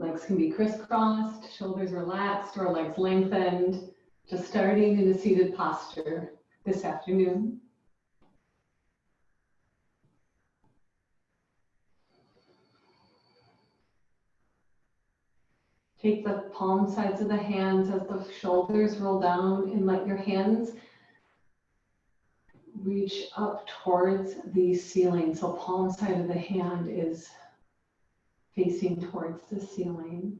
Legs can be crisscrossed, shoulders relaxed, or legs lengthened. Just starting in a seated posture this afternoon. Take the palm sides of the hands as the shoulders roll down and let your hands reach up towards the ceiling. So palm side of the hand is facing towards the ceiling.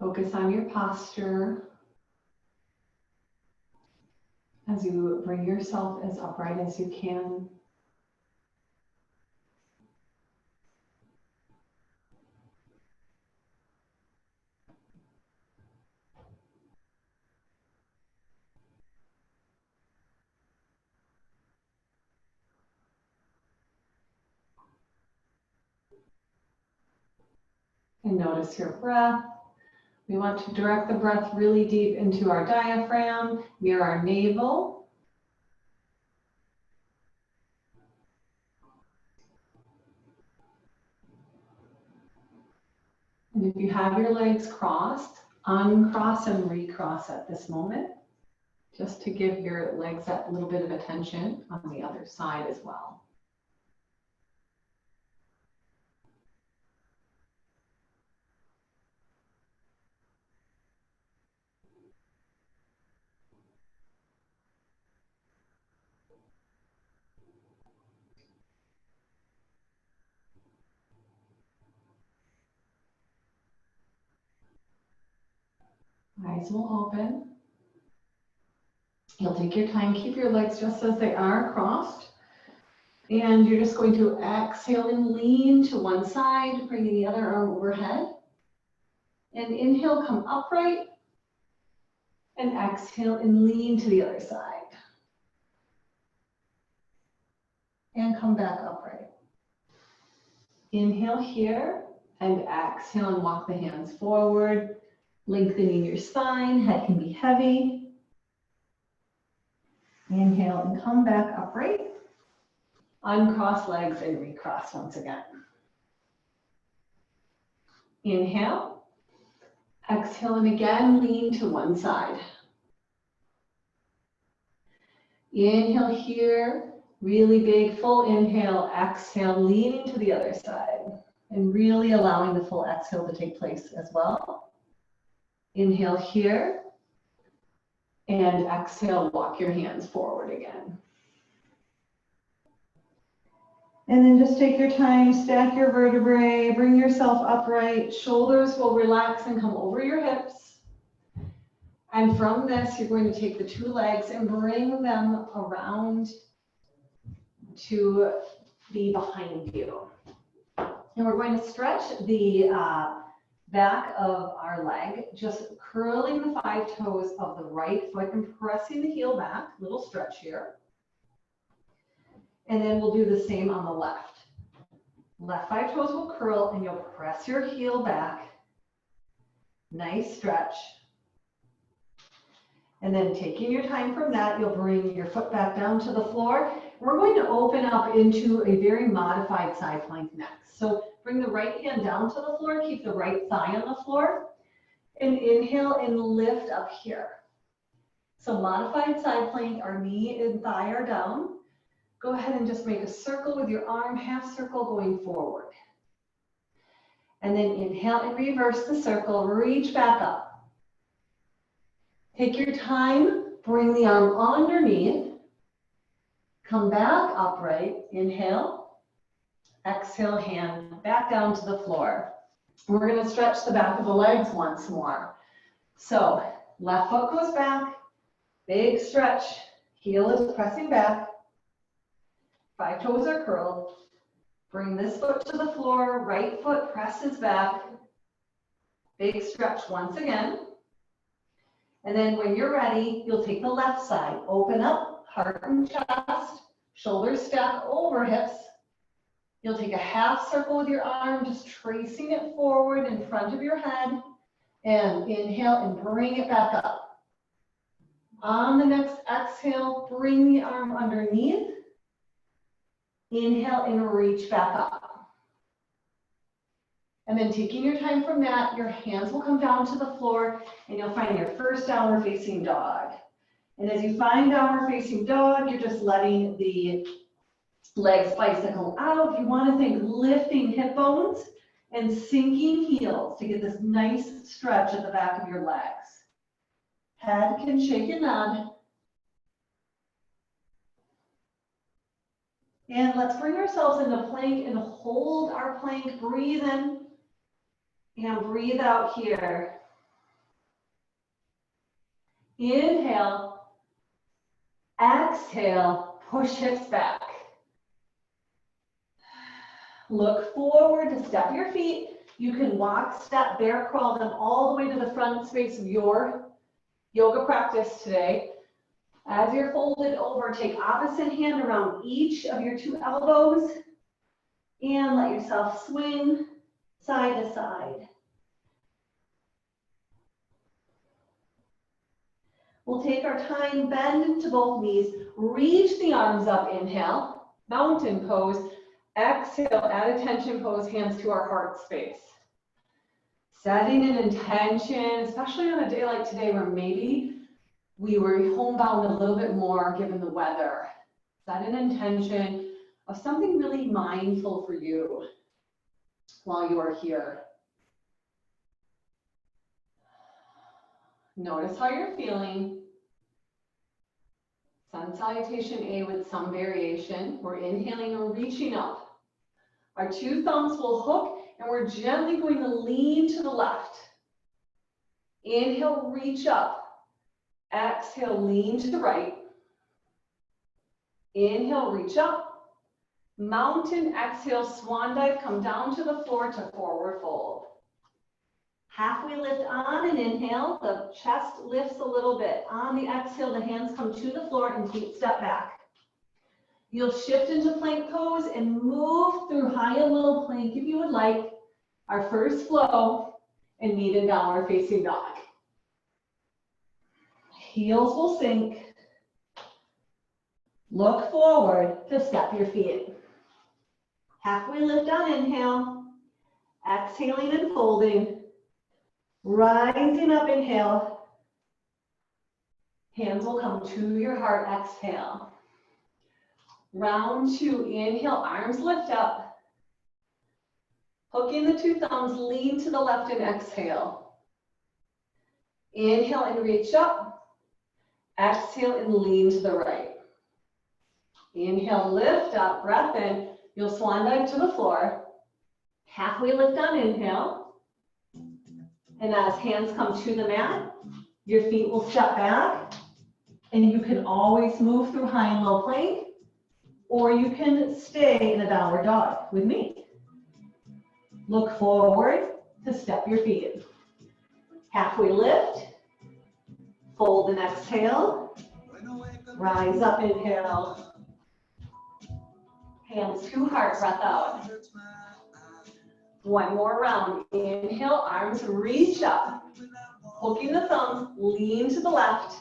Focus on your posture as you bring yourself as upright as you can. And notice your breath. We want to direct the breath really deep into our diaphragm, near our navel. And if you have your legs crossed, uncross and recross at this moment, just to give your legs that little bit of attention on the other side as well. Eyes will open. You'll take your time, keep your legs just as they are crossed. And you're just going to exhale and lean to one side, bringing the other arm overhead. And inhale, come upright. And exhale and lean to the other side. And come back upright. Inhale here and exhale and walk the hands forward, lengthening your spine. Head can be heavy. Inhale and come back upright. Uncross legs and recross once again. Inhale. Exhale and again lean to one side. Inhale here, really big full inhale, exhale, leaning to the other side and really allowing the full exhale to take place as well. Inhale here and exhale, walk your hands forward again. And then just take your time, stack your vertebrae, bring yourself upright, shoulders will relax and come over your hips. And from this, you're going to take the two legs and bring them around to be behind you. And we're going to stretch the back of our leg, just curling the 5 toes of the right foot and pressing the heel back, little stretch here. And then we'll do the same on the left. Left 5 toes will curl and you'll press your heel back. Nice stretch. And then taking your time from that, you'll bring your foot back down to the floor. We're going to open up into a very modified side plank next. So bring the right hand down to the floor, keep the right thigh on the floor, and inhale and lift up here. So modified side plank, our knee and thigh are down. Go ahead and just make a circle with your arm, half circle going forward. And then inhale and reverse the circle, reach back up. Take your time, bring the arm underneath. Come back upright, inhale. Exhale, hand back down to the floor. We're going to stretch the back of the legs once more. So left foot goes back, big stretch, heel is pressing back. 5 toes are curled. Bring this foot to the floor, right foot presses back. Big stretch once again. And then when you're ready, you'll take the left side. Open up, heart and chest, shoulders stack over hips. You'll take a half circle with your arm, just tracing it forward in front of your head. And inhale and bring it back up. On the next exhale, bring the arm underneath. Inhale and reach back up. And then taking your time from that, your hands will come down to the floor and you'll find your first downward facing dog. And as you find downward facing dog, you're just letting the legs bicycle out. You want to think lifting hip bones and sinking heels to get this nice stretch at the back of your legs. Head can shake and nod. And let's bring ourselves into plank and hold our plank. Breathe in and breathe out here. Inhale, exhale, push hips back. Look forward to step your feet. You can walk, step, bear crawl them all the way to the front space of your yoga practice today. As you're folded over, take opposite hand around each of your two elbows and let yourself swing side to side. We'll take our time, bend into both knees, reach the arms up, inhale, mountain pose, exhale, add a tension pose, hands to our heart space. Setting an intention, especially on a day like today where maybe we were homebound a little bit more given the weather. Set an intention of something really mindful for you while you are here. Notice how you're feeling. Sun salutation A with some variation. We're inhaling and reaching up. Our two thumbs will hook and we're gently going to lean to the left. Inhale, reach up. Exhale, lean to the right. Inhale, reach up. Mountain, exhale, swan dive, come down to the floor to forward fold. Halfway lift on an inhale, the chest lifts a little bit. On the exhale, the hands come to the floor and feet step back. You'll shift into plank pose and move through high and low plank if you would like. Our first flow and meet in downward facing dog. Heels will sink. Look forward to step your feet. Halfway lift on inhale. Exhaling and folding. Rising up, inhale. Hands will come to your heart, exhale. Round two, inhale, arms lift up. Hooking the two thumbs, lean to the left and exhale. Inhale and reach up. Exhale and lean to the right. Inhale, lift up, breath in. You'll swan dive to the floor. Halfway lift on inhale. And as hands come to the mat, your feet will step back. And you can always move through high and low plank, or you can stay in a downward dog with me. Look forward to step your feet. Halfway lift, fold and exhale, rise up, inhale. Hands to heart, breath out. One more round. Inhale, arms reach up. Hooking the thumbs, lean to the left.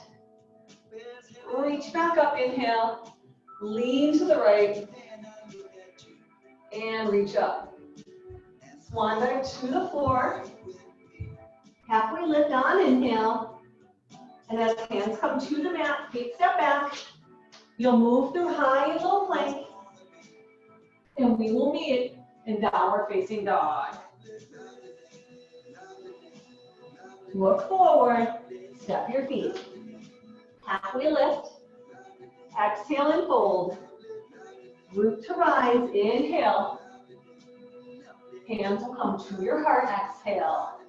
Reach back up, inhale. Lean to the right. And reach up. Swan dive to the floor. Halfway lift on inhale. And as hands come to the mat, feet step back. You'll move through high and low plank. And we will meet in downward facing dog. Look forward, step your feet. Halfway lift, exhale and fold. Root to rise, inhale. Hands will come to your heart, exhale.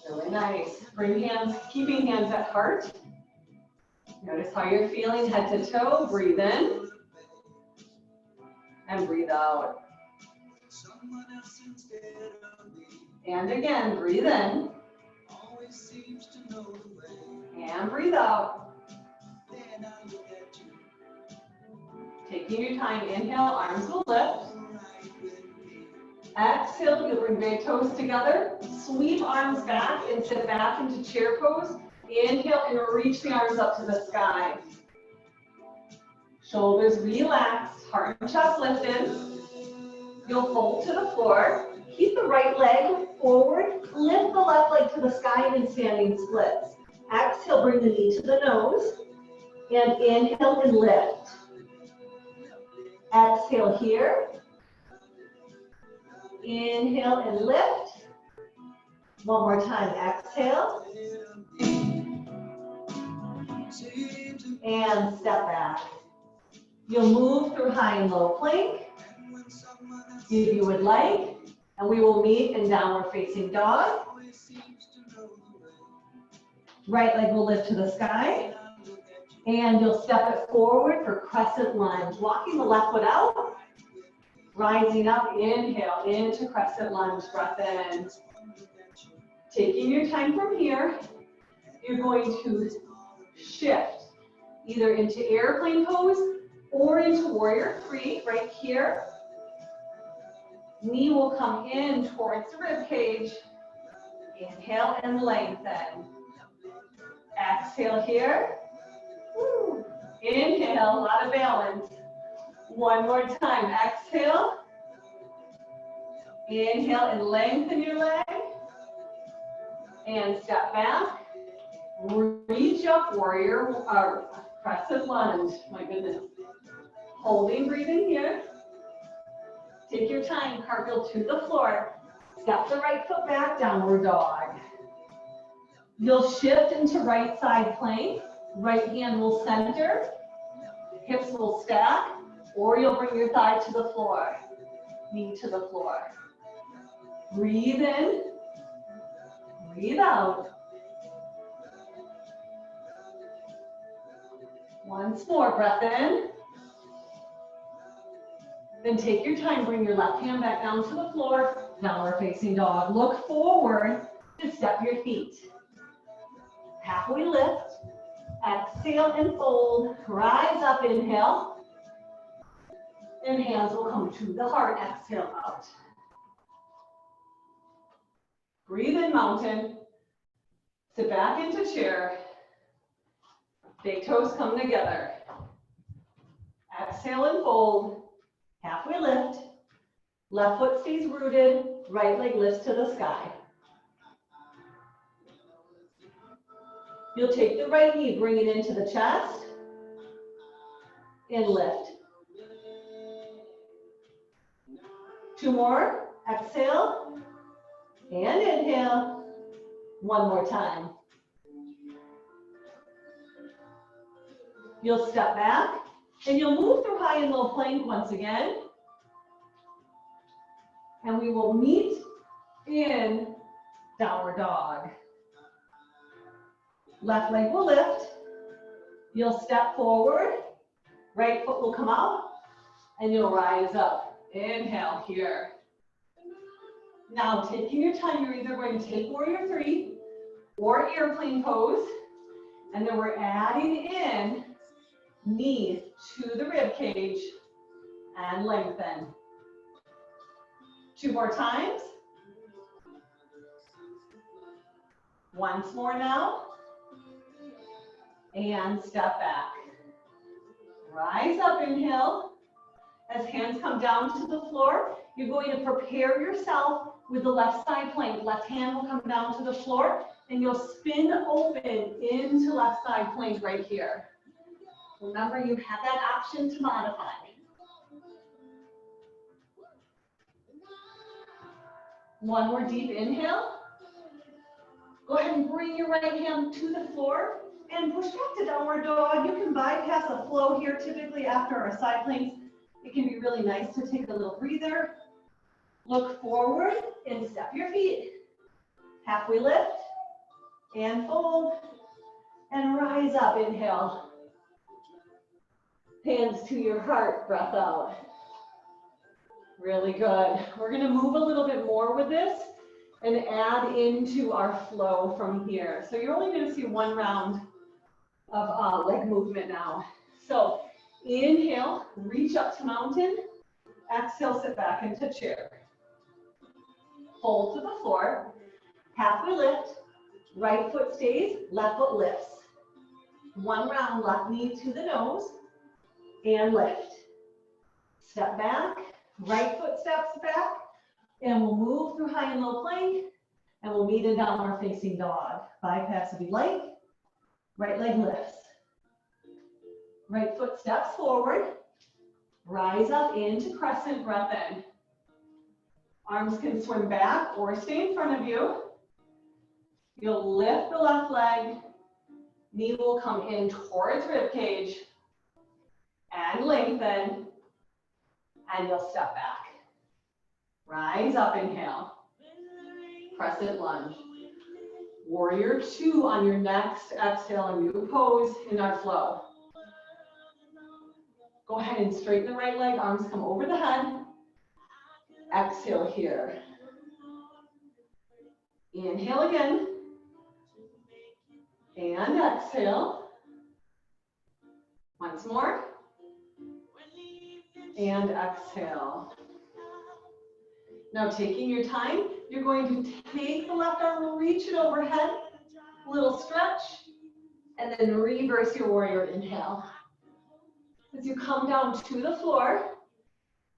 Really nice. Bring hands, keeping hands at heart. Notice how you're feeling head to toe. Breathe in. And breathe out. And again, breathe in. And breathe out. Taking your time, inhale, arms will lift. Exhale, you'll bring big toes together. Sweep arms back and sit back into chair pose. Inhale and reach the arms up to the sky. Shoulders relaxed, heart and chest lifted. You'll fold to the floor. Keep the right leg forward. Lift the left leg to the sky in standing splits. Exhale, bring the knee to the nose. And inhale and lift. Exhale here. Inhale and lift. One more time, exhale. And step back. You'll move through high and low plank, if you would like, and we will meet in downward facing dog. Right leg will lift to the sky, and you'll step it forward for crescent lunge. Walking the left foot out, rising up, inhale into crescent lunge, breath in. Taking your time from here, you're going to shift either into airplane pose or into warrior three right here. Knee will come in towards the rib cage. Inhale and lengthen. Exhale here. Woo. Inhale, a lot of balance. One more time, exhale. Inhale and lengthen your leg. And step back. Reach up, warrior, or crescent lunge, my goodness. Holding, breathing here. Take your time, cartwheel to the floor. Step the right foot back, downward dog. You'll shift into right side plank. Right hand will center. Hips will stack, or you'll bring your thigh to the floor. Knee to the floor. Breathe in. Breathe out. Once more, breath in. Then take your time, bring your left hand back down to the floor, downward facing dog. Look forward to step your feet. Halfway lift, exhale and fold, rise up, inhale. And hands will come to the heart, exhale out. Breathe in, mountain. Sit back into chair. Big toes come together. Exhale and fold. Halfway lift. Left foot stays rooted. Right leg lifts to the sky. You'll take the right knee, bring it into the chest. And lift. Two more. Exhale. And inhale. One more time. You'll step back, and you'll move through high and low plank once again. And we will meet in downward dog. Left leg will lift. You'll step forward. Right foot will come out, and you'll rise up. Inhale here. Now, taking your time, you're either going to take warrior three or airplane pose, and then we're adding in knee to the rib cage and lengthen. Two more times. Once more now. And step back. Rise up, inhale. As hands come down to the floor, you're going to prepare yourself with the left side plank. Left hand will come down to the floor, and you'll spin open into left side plank right here. Remember, you have that option to modify. One more deep inhale. Go ahead and bring your right hand to the floor and push back to downward dog. You can bypass a flow here. Typically after our side planks, it can be really nice to take a little breather. Look forward and step your feet. Halfway lift and fold and rise up. Inhale. Hands to your heart, breath out. Really good. We're going to move a little bit more with this and add into our flow from here. So you're only going to see one round of leg movement now. So inhale, reach up to mountain. Exhale, sit back into chair. Fold to the floor. Halfway lift. Right foot stays, left foot lifts. One round, left knee to the nose. And lift. Step back, Right foot steps back, and we'll move through high and low plank, and we'll meet in downward facing dog. Bypass if you like. Right leg lifts. Right foot steps forward. Rise up into crescent, breath in. Arms can swim back or stay in front of you. You'll lift the left leg. Knee will come in towards rib cage and lengthen, and you'll step back. Rise up, inhale. Crescent lunge. Warrior two on your next exhale, a new pose in our flow. Go ahead and straighten the right leg, arms come over the head. Exhale here. Inhale again. And exhale. Once more. And exhale. Now taking your time, you're going to take the left arm, reach it overhead, little stretch, and then reverse your warrior inhale. As you come down to the floor,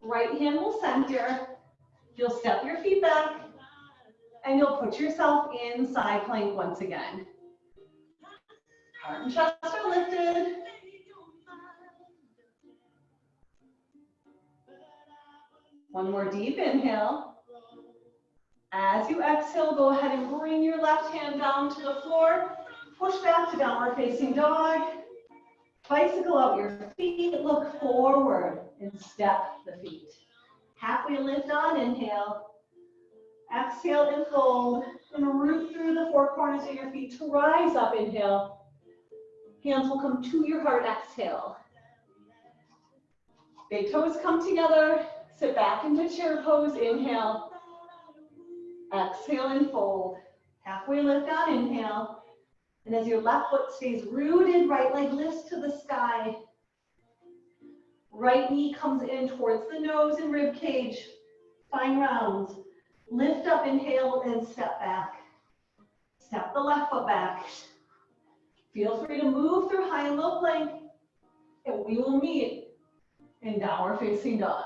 right hand will center, you'll step your feet back, and you'll put yourself in side plank once again. Heart and chest are lifted. One more deep inhale. As you exhale, go ahead and bring your left hand down to the floor. Push back to downward facing dog. Bicycle out your feet, look forward and step the feet. Halfway lift on inhale. Exhale and fold and root through the four corners of your feet to rise up, inhale. Hands will come to your heart, exhale. Big toes come together. Sit back into chair pose, inhale. Exhale and fold. Halfway lift on, inhale. And as your left foot stays rooted, right leg lifts to the sky. Right knee comes in towards the nose and rib cage. Find rounds. Lift up, inhale, and step back. Step the left foot back. Feel free to move through high and low plank, and we will meet in downward facing dog.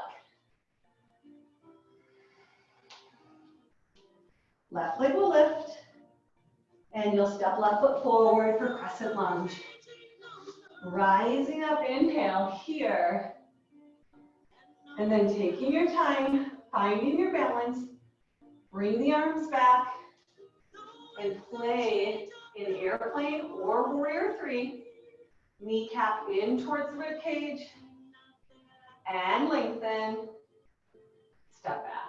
Left leg will lift, and you'll step left foot forward for crescent lunge. Rising up, inhale here, and then taking your time, finding your balance, bring the arms back, and play in airplane or warrior three. Kneecap in towards the rib cage, and lengthen, step back.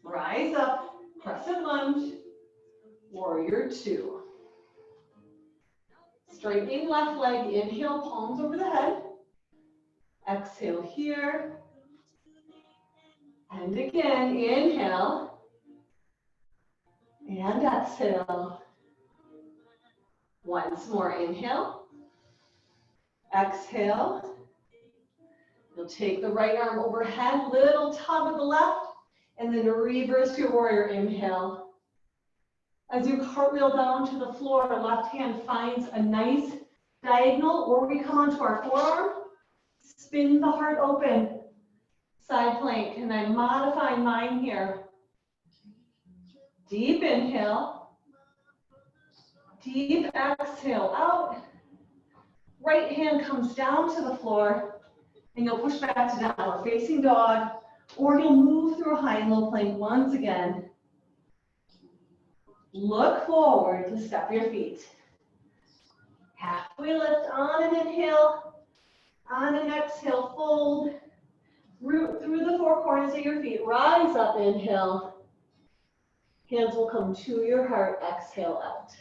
Rise up, crescent lunge, warrior two. Straightening left leg, inhale, palms over the head. Exhale here. And again, inhale. And exhale. Once more, inhale. Exhale. You'll take the right arm overhead, little tug of the left, and then reverse your warrior inhale. As you cartwheel down to the floor, left hand finds a nice diagonal, or we come onto our forearm, spin the heart open, side plank, and I'm modifying mine here. Deep inhale, deep exhale out. Right hand comes down to the floor, and you'll push back to downward facing dog, or you'll move through a high and low plank once again. Look forward to step your feet. Halfway lift on an inhale, on an exhale, fold. Root through the four corners of your feet. Rise up, inhale. Hands will come to your heart, exhale out.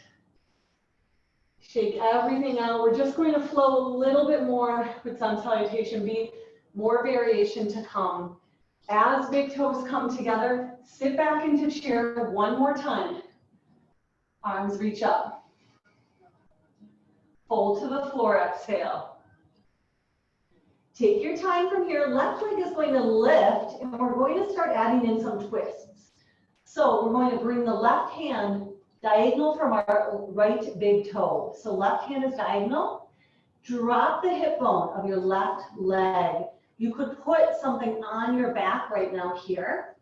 Shake everything out. We're just going to flow a little bit more with sun salutation beat, more variation to come. As big toes come together, sit back into chair one more time. Arms reach up. Fold to the floor, exhale. Take your time from here. Left leg is going to lift, and we're going to start adding in some twists. So we're going to bring the left hand diagonal from our right big toe. So left hand is diagonal. Drop the hip bone of your left leg. You could put something on your back right now here,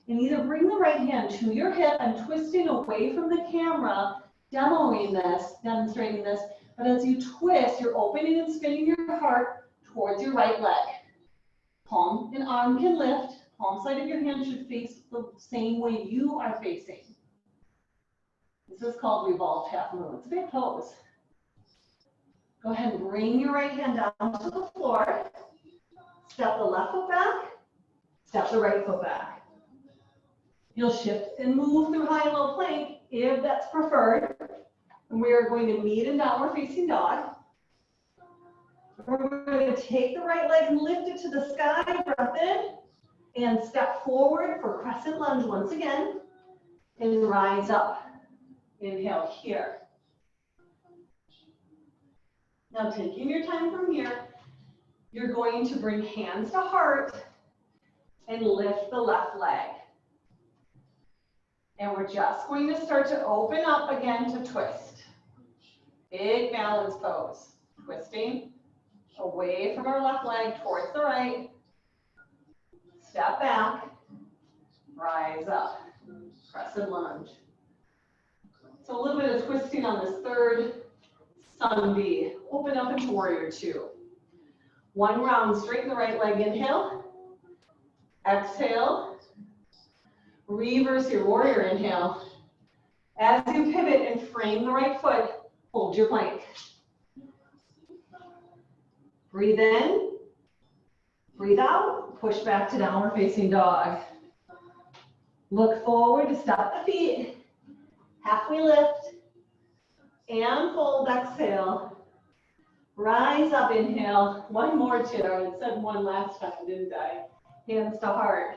and either bring the right hand to your hip. I'm twisting away from the camera, demonstrating this, but as you twist, you're opening and spinning your heart towards your right leg. Palm and arm can lift. Palm side of your hand should face the same way you are facing. This is called revolved half moon. It's a big pose. Go ahead and bring your right hand down to the floor. Step the left foot back. Step the right foot back. You'll shift and move through high and low plank if that's preferred. And we are going to meet in downward facing dog. We're going to take the right leg and lift it to the sky, breath in, and step forward for crescent lunge once again, and rise up. Inhale here. Now taking your time from here, you're going to bring hands to heart and lift the left leg. And we're just going to start to open up again to twist. Big balance pose. Twisting away from our left leg towards the right. Step back. Rise up. Crescent lunge. So a little bit of twisting on this third sun V. Open up into warrior two. One round, straighten the right leg, inhale. Exhale. Reverse your warrior, inhale. As you pivot and frame the right foot, hold your plank. Breathe in. Breathe out. Push back to downward facing dog. Look forward to step the feet. Halfway lift. And fold, exhale. Rise up, inhale. One more chair. I said one last time, didn't I? Hands to heart.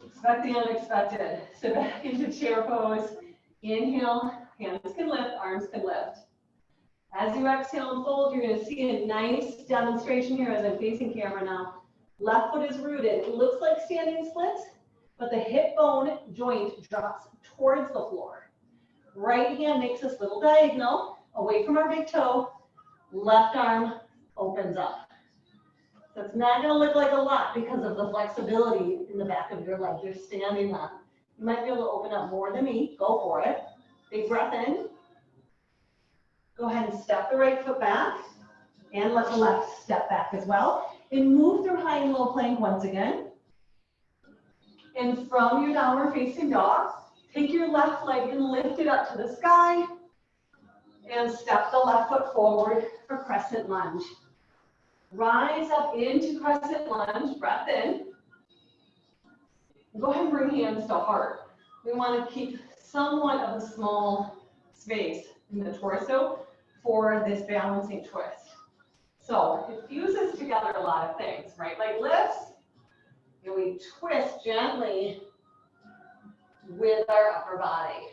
Expect the unexpected. Sit back into chair pose. Inhale, hands can lift, arms can lift. As you exhale and fold, you're going to see a nice demonstration here as I'm facing camera now. Left foot is rooted. It looks like standing splits, but the hip bone joint drops towards the floor. Right hand makes this little diagonal away from our big toe. Left arm opens up. So it's not going to look like a lot because of the flexibility in the back of your leg. You're standing up. You might be able to open up more than me. Go for it. Big breath in. Go ahead and step the right foot back and let the left step back as well. And move through high and low plank once again. And from your downward facing dog, take your left leg and lift it up to the sky. And step the left foot forward for crescent lunge. Rise up into crescent lunge, breath in. Go ahead and bring hands to heart. We want to keep somewhat of a small space in the torso for this balancing twist. So it fuses together a lot of things. Right leg lifts, and we twist gently with our upper body.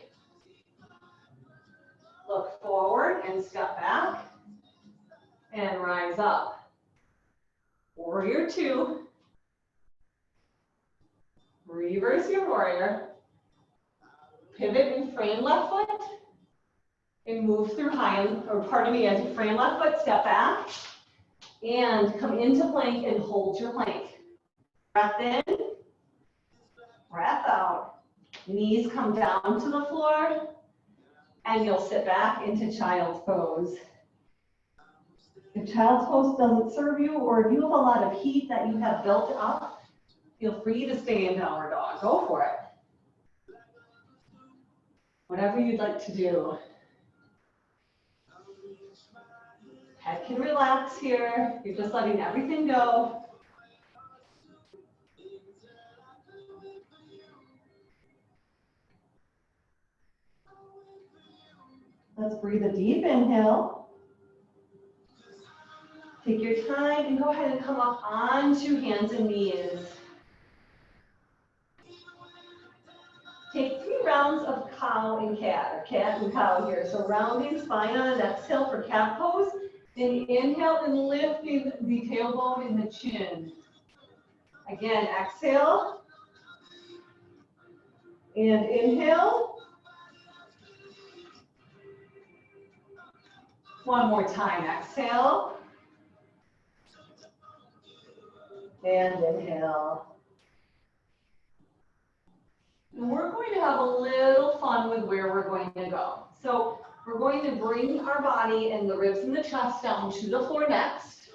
Look forward and step back and rise up. Warrior two. Reverse your warrior. Pivot and frame left foot. And move through high, as you frame left foot, step back. And come into plank and hold your plank. Breath in. Breath out. Knees come down to the floor. And you'll sit back into child's pose. If child's pose doesn't serve you, or if you have a lot of heat that you have built up, feel free to stay in downward dog. Go for it. Whatever you'd like to do. Head can relax here. You're just letting everything go. Let's breathe a deep inhale. Take your time and go ahead and come up onto hands and knees. Take 3 rounds of cow and cat, or cat and cow here. So rounding spine on an exhale for cat pose. Then inhale and lifting the tailbone and the chin. Again, exhale. And inhale. One more time, exhale. And inhale. And we're going to have a little fun with where we're going to go. So we're going to bring our body and the ribs and the chest down to the floor next.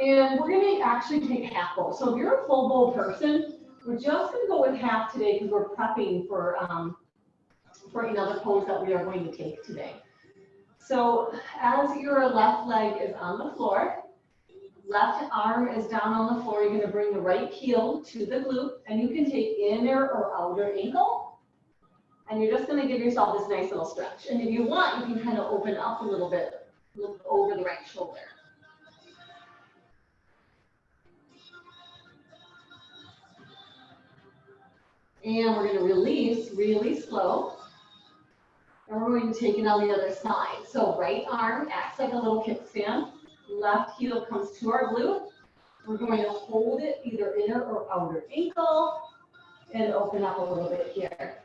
And we're going to actually take half bow. So if you're a full bow person, we're just going to go with half today because we're prepping for another pose that we are going to take today. So as your left leg is on the floor, left arm is down on the floor, you're going to bring the right heel to the glute, and you can take inner or outer ankle, and you're just going to give yourself this nice little stretch. And if you want, you can kind of open up a little bit, look over the right shoulder. And we're going to release really slow. And we're going to take it on the other side. So right arm acts like a little kickstand. Left heel comes to our glute. We're going to hold it either inner or outer ankle and open up a little bit here.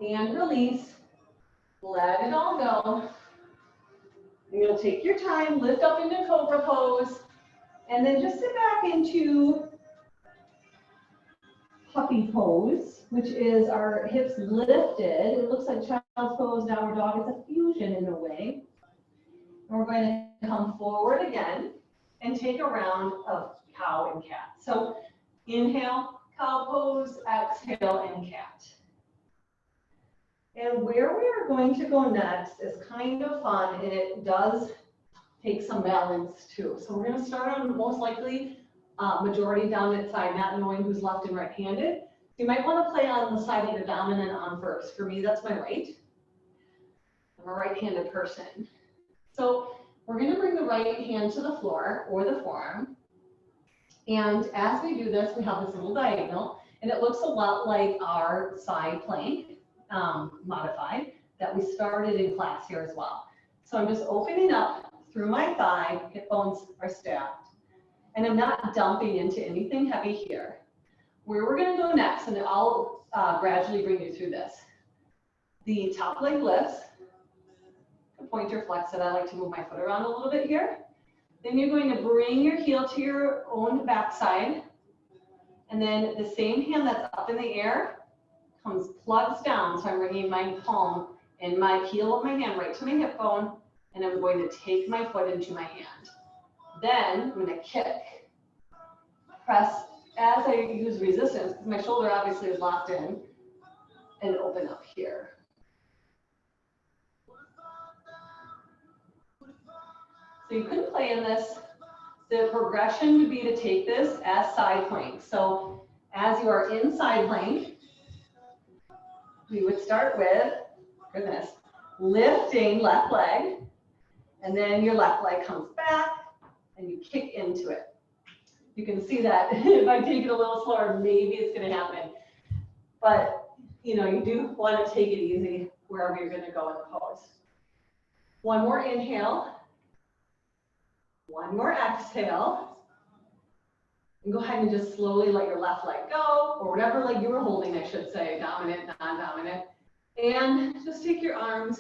And release. Let it all go. And you'll take your time, lift up into cobra pose, and then just sit back into puppy pose, which is our hips lifted. It looks like child's pose, downward dog. It's a fusion in a way. And we're going to come forward again and take a round of cow and cat. So inhale, cow pose, exhale, and cat. And where we are going to go next is kind of fun, and it does take some balance too. So we're going to start on most likely majority dominant side, not knowing who's left and right-handed. You might want to play on the side of the dominant on first. For me, that's my right. I'm a right-handed person. So we're going to bring the right hand to the floor or the forearm. And as we do this, we have this little diagonal, and it looks a lot like our side plank. Modified that we started in class here as well. So I'm just opening up through my thigh, hip bones are stacked, and I'm not dumping into anything heavy here. Where we're going to go next, and I'll gradually bring you through this. The top leg lifts, pointer flex it. I like to move my foot around a little bit here. Then you're going to bring your heel to your own backside, and then the same hand that's up in the air plugs down, so I'm bringing my palm and my heel of my hand right to my hip bone, and I'm going to take my foot into my hand. Then I'm going to kick, press as I use resistance, because my shoulder obviously is locked in, and open up here. So you couldn't play in this. The progression would be to take this as side plank. So as you are in side plank, we would start with, goodness, lifting left leg, and then your left leg comes back, and you kick into it. You can see that if I take it a little slower, maybe it's going to happen. But, you know, you do want to take it easy wherever you're going to go in the pose. One more inhale. One more exhale. And go ahead and just slowly let your left leg go, or whatever leg you were holding, I should say, dominant, non-dominant. And just take your arms,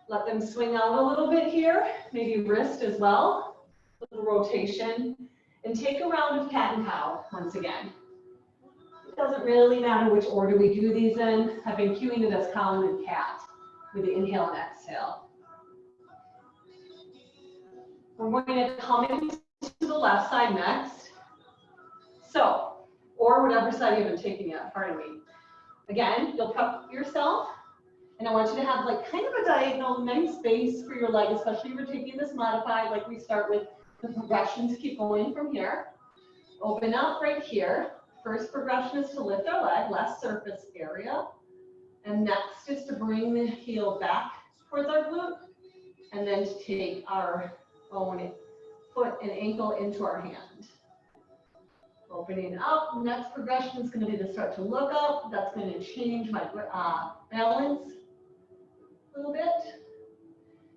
let them swing out a little bit here, maybe wrist as well, a little rotation. And take a round of cat and cow once again. It doesn't really matter which order we do these in. I've been cueing it as cow and cat with the inhale and exhale. We're going to come into the left side next. So, or whatever side you haven't taken yet, pardon me. Again, you'll prep yourself, and I want you to have like kind of a diagonal, nice space for your leg, especially if you're taking this modified, like we start with the progressions, keep going from here. Open up right here. First progression is to lift our leg, less surface area. And next is to bring the heel back towards our glute, and then to take our own foot and ankle into our hand. Opening up, next progression is going to be to start to look up. That's going to change my balance a little bit.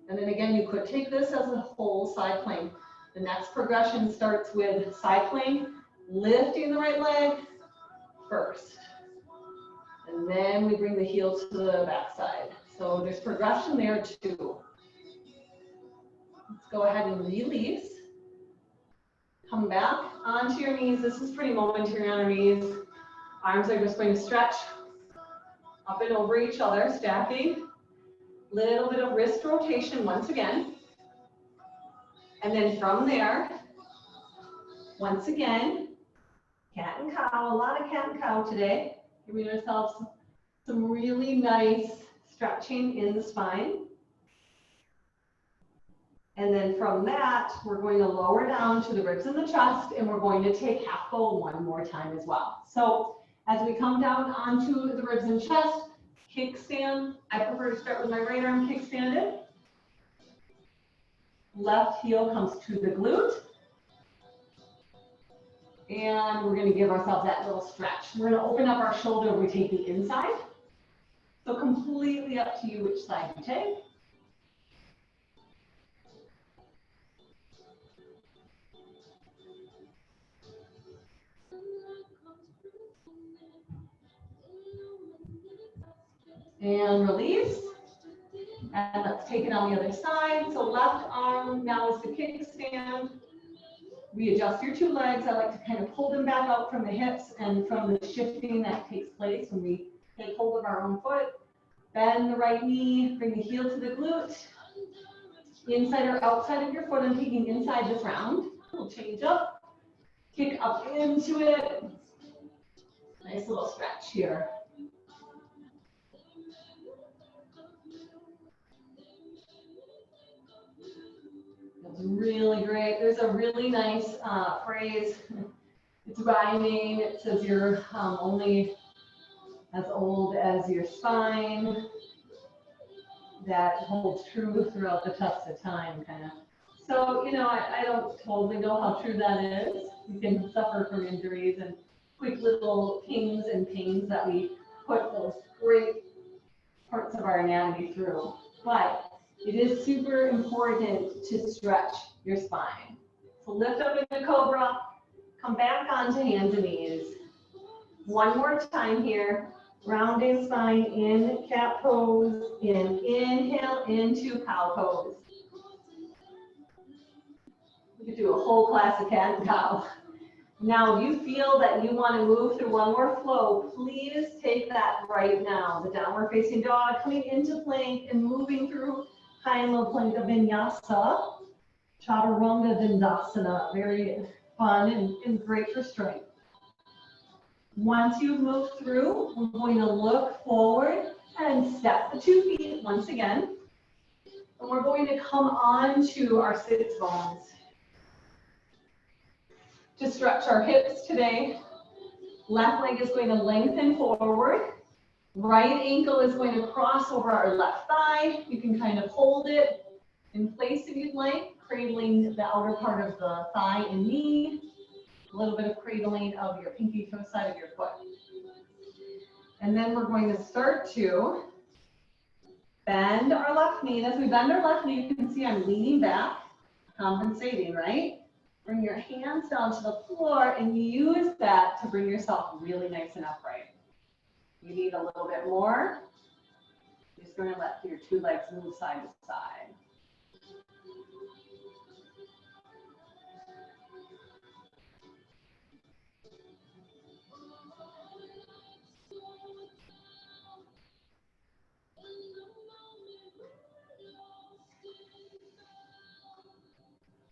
And then again, you could take this as a whole side plank. The next progression starts with side plank, lifting the right leg first. And then we bring the heel to the backside. So there's progression there too. Let's go ahead and release. Come back onto your knees. This is pretty momentary on our knees. Arms are just going to stretch up and over each other, stacking. Little bit of wrist rotation once again. And then from there, once again, cat and cow, a lot of cat and cow today. Giving ourselves some really nice stretching in the spine. And then from that, we're going to lower down to the ribs and the chest, and we're going to take half bow one more time as well. So as we come down onto the ribs and chest, kickstand. I prefer to start with my right arm kickstanded. Left heel comes to the glute. And we're going to give ourselves that little stretch. We're going to open up our shoulder, we take the inside. So completely up to you which side you take. And release. And let's take it on the other side. So left arm now is the kickstand. Readjust your two legs. I like to kind of pull them back out from the hips and from the shifting that takes place when we take hold of our own foot. Bend the right knee, bring the heel to the glute. Inside or outside of your foot, I'm taking inside this round. We'll change up, kick up into it. Nice little stretch here. That's really great. There's a really nice phrase. It's rhyming. It says you're only as old as your spine. That holds true throughout the test of time, kind of. So, you know, I don't totally know how true that is. You can suffer from injuries and quick little pings and pains that we put those great parts of our anatomy through. But it is super important to stretch your spine. So lift up into cobra, come back onto hands and knees. One more time here. Rounding spine in cat pose, inhale into cow pose. We could do a whole class of cat and cow. Now, if you feel that you want to move through one more flow, please take that right now. The downward facing dog coming into plank and moving through high and low plank of vinyasa, chaturanga dandasana. Very fun and great for strength. Once you've moved through, we're going to look forward and step the 2 feet once again. And we're going to come on to our sits bones. To stretch our hips today, left leg is going to lengthen forward. Right ankle is going to cross over our left thigh. You can kind of hold it in place if you'd like, cradling the outer part of the thigh and knee. A little bit of cradling of your pinky toe side of your foot. And then we're going to start to bend our left knee. And as we bend our left knee, you can see I'm leaning back, compensating, right? Bring your hands down to the floor and use that to bring yourself really nice and upright. You need a little bit more. You're just going to let your 2 legs move side to side.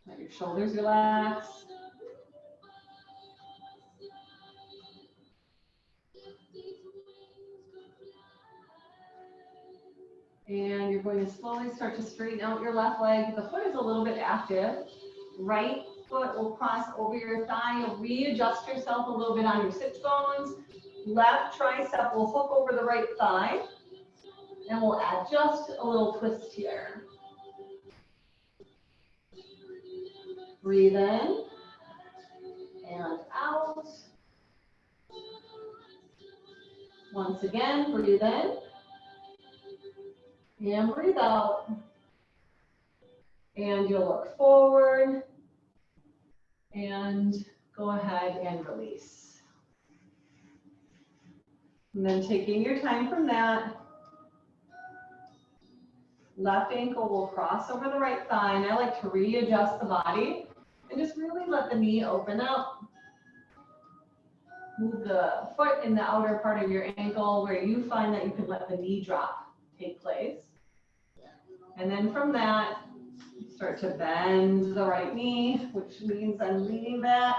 Let your shoulders relax. And you're going to slowly start to straighten out your left leg. The foot is a little bit active. Right foot will cross over your thigh. You'll readjust yourself a little bit on your sits bones. Left tricep will hook over the right thigh. And we'll add just a little twist here. Breathe in and out. Once again, breathe in and breathe out. And you'll look forward and go ahead and release. And then taking your time from that, left ankle will cross over the right thigh, and I like to readjust the body and just really let the knee open up. Move the foot in the outer part of your ankle where you find that you can let the knee drop take place. And then from that, start to bend the right knee, which means I'm leaning back,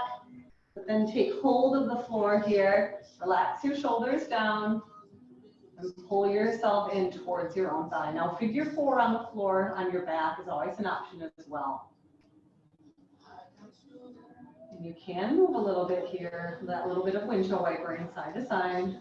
but then take hold of the floor here, relax your shoulders down, and pull yourself in towards your own thigh. Now, figure 4 on the floor on your back is always an option as well. And you can move a little bit here, that little bit of windshield wipering side to side.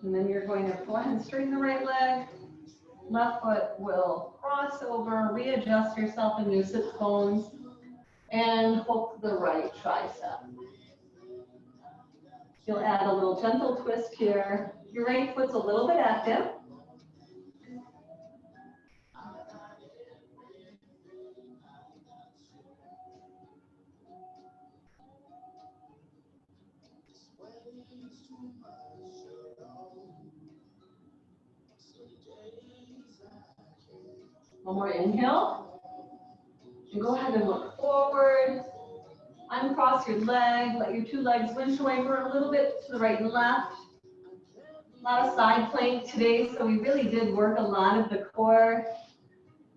And then you're going to go ahead and straighten the right leg. Left foot will cross over, readjust yourself in new sit bones, and hook the right tricep. You'll add a little gentle twist here. Your right foot's a little bit active. One more inhale. And go ahead and look forward. Uncross your leg. Let your 2 legs winch wiper a little bit to the right and left. A lot of side plank today, so we really did work a lot of the core.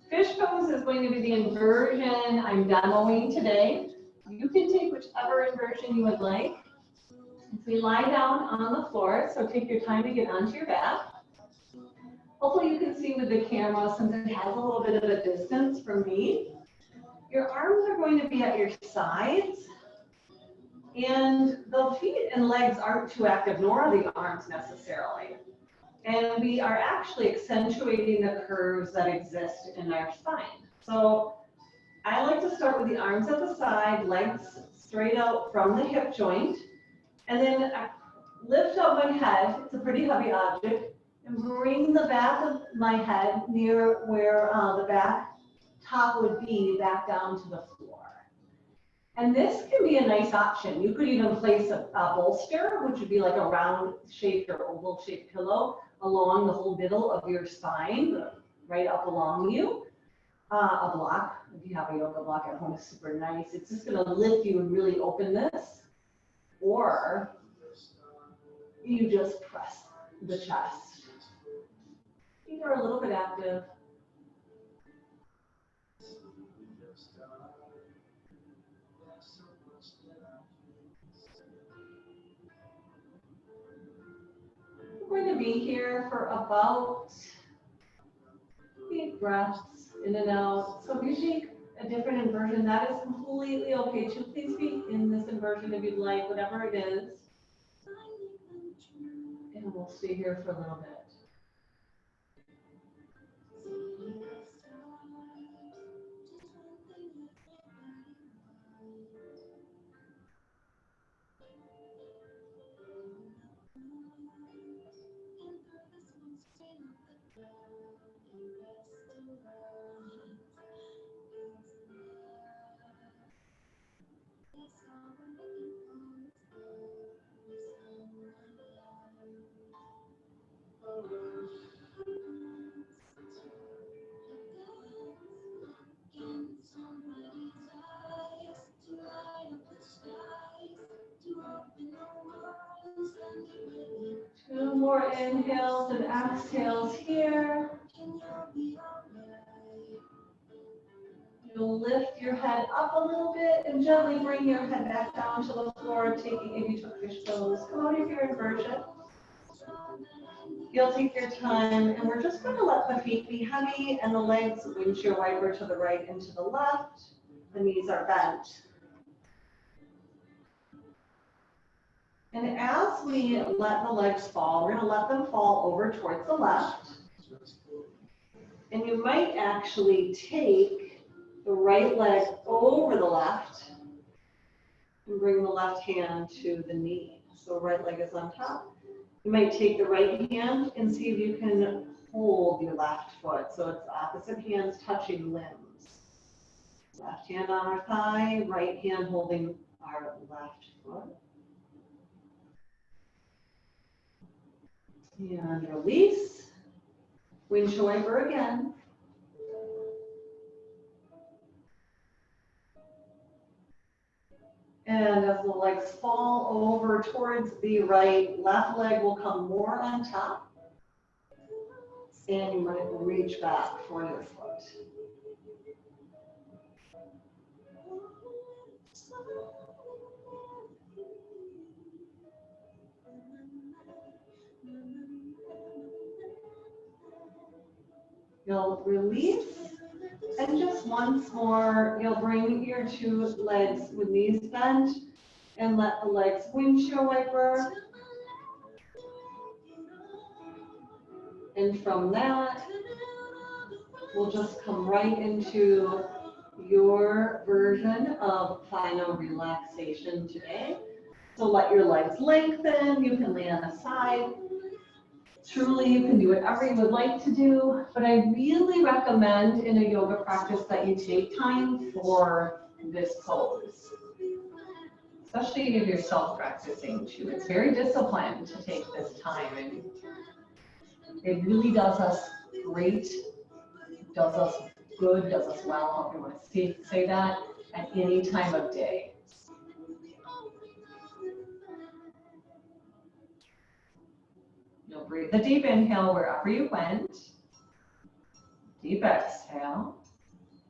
Fish pose is going to be the inversion I'm demoing today. You can take whichever inversion you would like. So we lie down on the floor, so take your time to get onto your back. Hopefully you can see with the camera, since it has a little bit of a distance from me. Your arms are going to be at your sides, and the feet and legs aren't too active, nor are the arms necessarily. And we are actually accentuating the curves that exist in our spine. So I like to start with the arms at the side, legs straight out from the hip joint, and then I lift up my head. It's a pretty heavy object, and bring the back of my head near where the back top would be, back down to the floor. And this can be a nice option. You could even place a bolster, which would be like a round shaped or oval shaped pillow along the whole middle of your spine, right up along you. A block, if you have a yoga block at home, is super nice. It's just going to lift you and really open this. Or you just press the chest. Feet are a little bit active. We're going to be here for about 8 breaths in and out. So if you take a different inversion, that is completely okay too. Please be in this inversion if you'd like, whatever it is. And we'll stay here for a little bit. Two more inhales and exhales here. You'll lift your head up a little bit and gently bring your head back down to the floor, taking, if you took fish pose, come out of your inversion. You'll take your time, and we're just going to let the feet be heavy and the legs windshield wiper to the right and to the left. The knees are bent. And as we let the legs fall, we're going to let them fall over towards the left. And you might actually take the right leg over the left and bring the left hand to the knee. So right leg is on top. You might take the right hand and see if you can hold your left foot. So it's opposite hands touching limbs. Left hand on our thigh, right hand holding our left foot. And release. Windshield wiper again. And as the legs fall over towards the right, left leg will come more on top. And you might reach back for your foot. You'll release, and just once more, you'll bring your two legs with knees bent and let the legs windshield wiper. And from that, we'll just come right into your version of final relaxation today. So let your legs lengthen, you can lay on the side. Truly, you can do whatever you would like to do, but I really recommend in a yoga practice that you take time for this pose, especially if you're self-practicing too. It's very disciplined to take this time, and it really does us great, does us good, does us well, if you want to say that, at any time of day. You'll breathe a deep inhale wherever you went, deep exhale,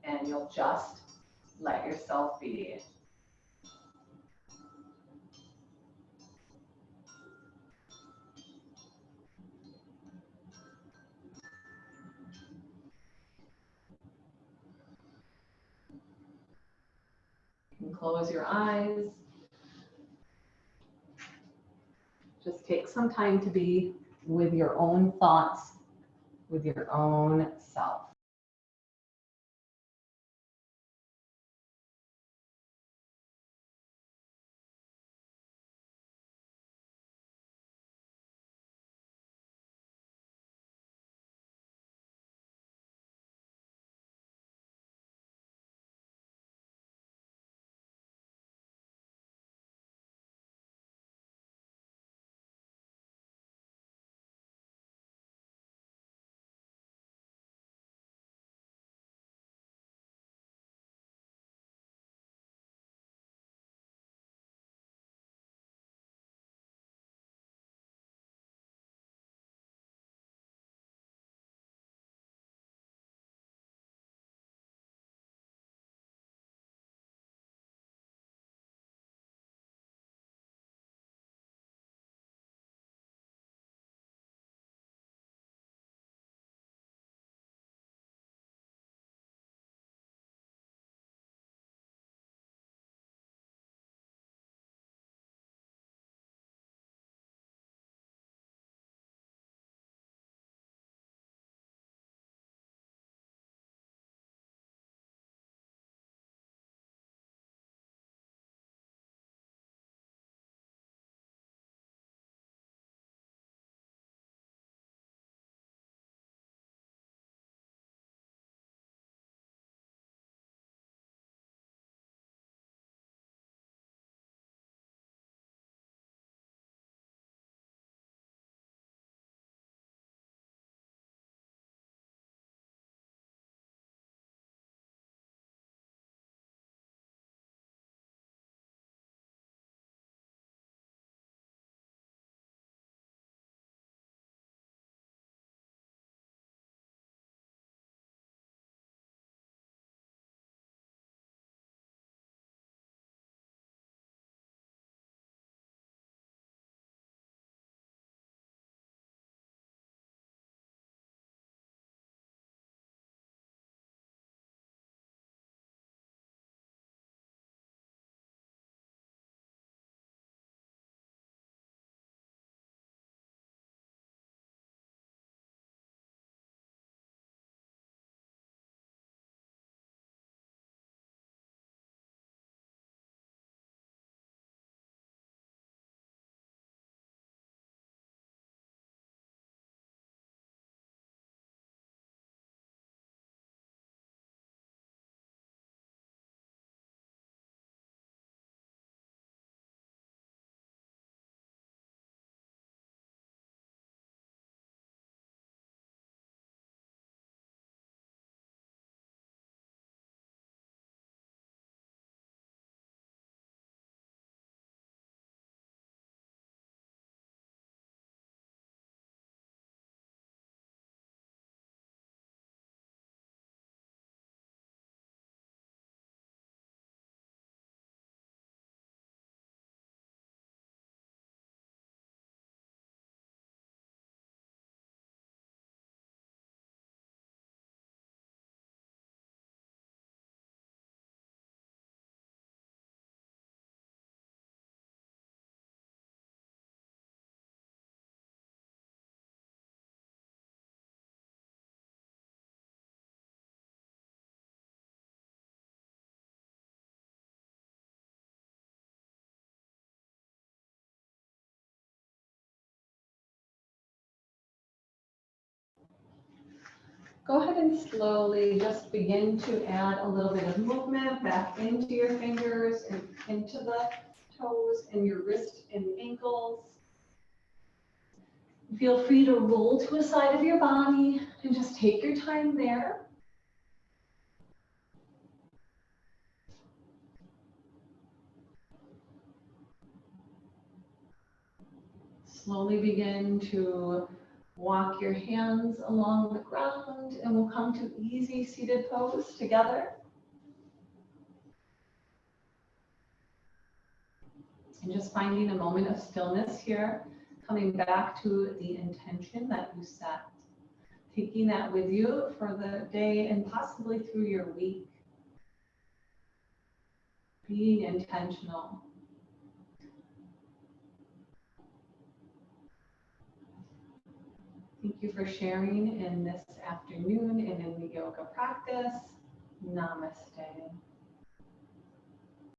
and you'll just let yourself be. You can close your eyes. Just take some time to be with your own thoughts, with your own self. Go ahead and slowly just begin to add a little bit of movement back into your fingers and into the toes and your wrist and ankles. Feel free to roll to a side of your body and just take your time there. Slowly begin to walk your hands along the ground and we'll come to easy seated pose together. And just finding a moment of stillness here, coming back to the intention that you set. Taking that with you for the day and possibly through your week. Being intentional. Thank you for sharing in this afternoon and in the yoga practice. Namaste.